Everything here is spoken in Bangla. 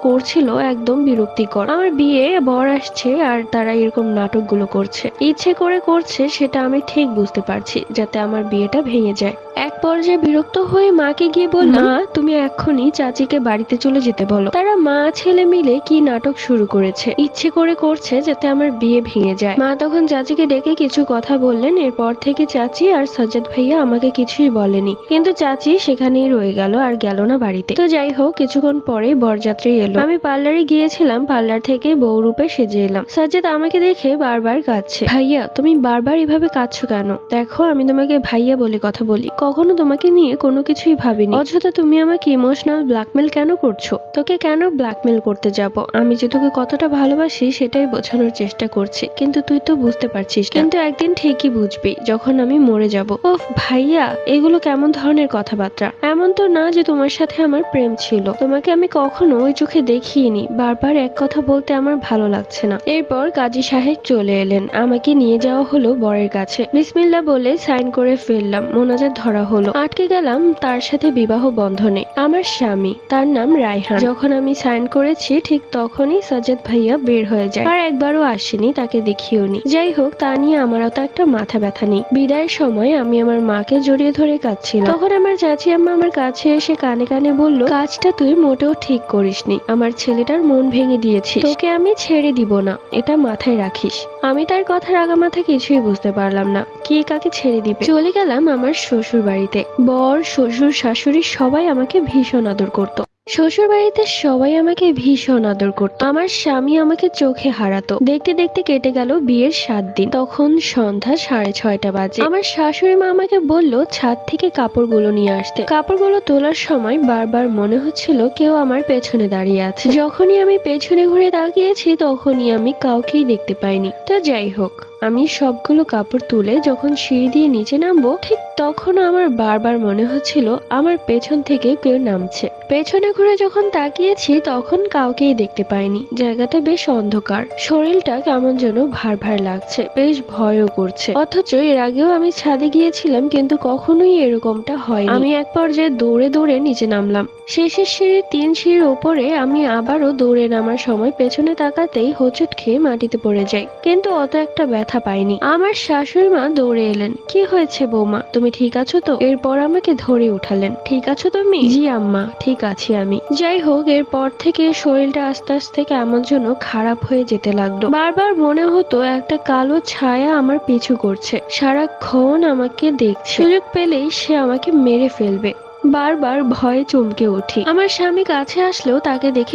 করছিল একদম বিরক্তিকর। আমার বিয়ে বর আসছে আর তারা এরকম নাটকগুলো করছে, ইচ্ছে করে করছে সেটা আমি ঠিক বুঝতে পারছি, যাতে আমার বিয়েটা ভেঙে যায়। এক পর্যায়ে বিরক্ত হয়ে মাকে গিয়ে বললাম, মা তুমি এক্ষুনি চাচিকে বাড়িতে চলে যেতে বলো। তারা মা ছেলে মিলে কি নাটক শুরু করেছে, ইচ্ছে করে করছে যাতে আমার বিয়ে ভেঙে যায়। মা তখন চাচিকে ডেকে কিছু কথা বললেন। এরপর থেকে চাচি আর সাজ্জাদ ভাইয়া আমাকে কিছুই বলেনি, কিন্তু চাচি সেখানেই রয়ে গেল আর গেল না বাড়িতে। তো যাই হোক, কিছুক্ষণ পরে বরযাত্রী এলো। আমি পার্লারে গিয়েছিলাম, পার্লার থেকে বউ রূপে সেজে এলাম। সাজ্জাদ আমাকে দেখে বারবার কাঁদছে। ভাইয়া তুমি বারবার এভাবে কাঁদছো কেন? দেখো আমি তোমাকে ভাইয়া বলে কথা বলি, কখনো তোমাকে নিয়ে কোনো কিছুই ভাবিনি। অযথা তুমি আমাকে ইমোশনাল ব্ল্যাকমেল কেন করছো? তোকে কেন ব্ল্যাকমেল করতে যাব? আমি যে তোকে কতটা ভালোবাসি সেটাই বোঝানোর চেষ্টা করছি, কিন্তু তুই তো বুঝতে পারছিস না। কিন্তু একদিন ঠিকই বুঝবি, যখন আমি মরে যাব। ওফ ভাইয়া, এগুলো কেমন ধরনের কথাবার্তা? এমন তো না যে তোমার সাথে আমার প্রেম ছিল, তোমাকে আমি কখনো ওই চোখে দেখিনি। বারবার এক কথা বলতে আমার ভালো লাগছে না। এরপর কাজী সাহেব চলে এলেন, আমাকে নিয়ে যাওয়া হলো বরের কাছে। বিসমিল্লাহ বলে সাইন করে ফেললাম, মোনাজাত ধরা হলো। আটকে গেলাম তার সাথে বিবাহ বন্ধনে। আমার স্বামী, তার নাম রায়হান। যখন আমি সাইন করেছি ঠিক তখনই সাজ্জাদ ভাইয়া বের হয়ে যায়, আর একবারও আসেনি, তাকে দেখিওনি। যাই হোক, তা নিয়ে আমারও তো একটা মাথা ব্যথা নেই। বিদায়ের সময় আমি আমার মাকে জড়িয়ে ধরে কাঁদছিলাম। তখন আমার চাচি আম্মা আমার কাছে এসে কানে কানে বলল, কাজটা তুই মোটেও ঠিক করিসনি, আমার ছেলেটার মন ভেঙে দিয়েছিস, তোকে আমি ছেড়ে দিব না, এটা মাথায় রাখিস। আমি তার কথার আগামাথা কিছুই বুঝতে পারলাম না, কে কাকে ছেড়ে দিবে। চলে গেলাম আমার শ্বশুর বাড়িতে। বর, শ্বশুর, শাশুড়ি সবাই আমাকে ভীষণ আদর করতো। শ্বশুর বাড়িতে সবাই আমাকে ভীষণ আদর করতো। আমার স্বামী আমাকে চোখে হারাতো। দেখতে দেখতে কেটে গেল বিয়ের 7 দিন। তখন সন্ধ্যা 6:30 বাজে। আমার শাশুড়ি মা আমাকে বলল ছাদ থেকে কাপড়গুলো নিয়ে আসতে। কাপড়গুলো তোলার সময় বারবার মনে হচ্ছিল কেউ আমার পেছনে দাঁড়িয়ে আছে। যখনই আমি পেছনে ঘুরে তাকিয়েছি তখনই আমি কাউকেই দেখতে পাইনি। তো যাই হোক, আমি সবগুলো কাপড় তুলে যখন সিঁড়ি দিয়ে নিচে নামবো, ঠিক তখন আমার বারবার মনে হচ্ছিল আমার পেছন থেকে কেউ নামছে। পেছনে ঘুরে যখন তাকিয়েছি তখন কাউকেই দেখতে পাইনি। জায়গাটা বেশ অন্ধকার, শরীরটা কেমন যেন ভার ভার লাগছে, বেশ ভয়ও করছে। অথচ এর আগেও আমি ছাদে গিয়েছিলাম, কিন্তু কখনোই এরকমটা হয়নি। আমি এক পর্যায়ে দৌড়ে দৌড়ে নিচে নামলাম। শেষের সিঁড়ির 3 সিঁড়ির ওপরে আমি আবারও দৌড়ে নামার সময় পেছনে তাকাতেই হোঁচট খেয়ে মাটিতে পড়ে যাই, কিন্তু অত একটা ব্যথা পাইনি। আমার শাশুড়ি মা দৌড়ে এলেন। কি হয়েছে বৌমা, তুমি ঠিক আছো তো? এরপর আমাকে ধরে উঠালেন। ঠিক আছো তুমি? জি আম্মা, ঠিক আছি আমি। যাই হোক, এরপর থেকে শরীরটা আস্তে আস্তে কেমন যেন খারাপ হয়ে যেতে লাগলো। বারবার মনে হতো একটা কালো ছায়া আমার পিছু করছে, সারাক্ষণ আমাকে দেখছে, সুযোগ পেলেই সে আমাকে মেরে ফেলবে। বারবার ভয়ে চমকে উঠি। আমার স্বামী কাছে আসলেও তাকে দেখে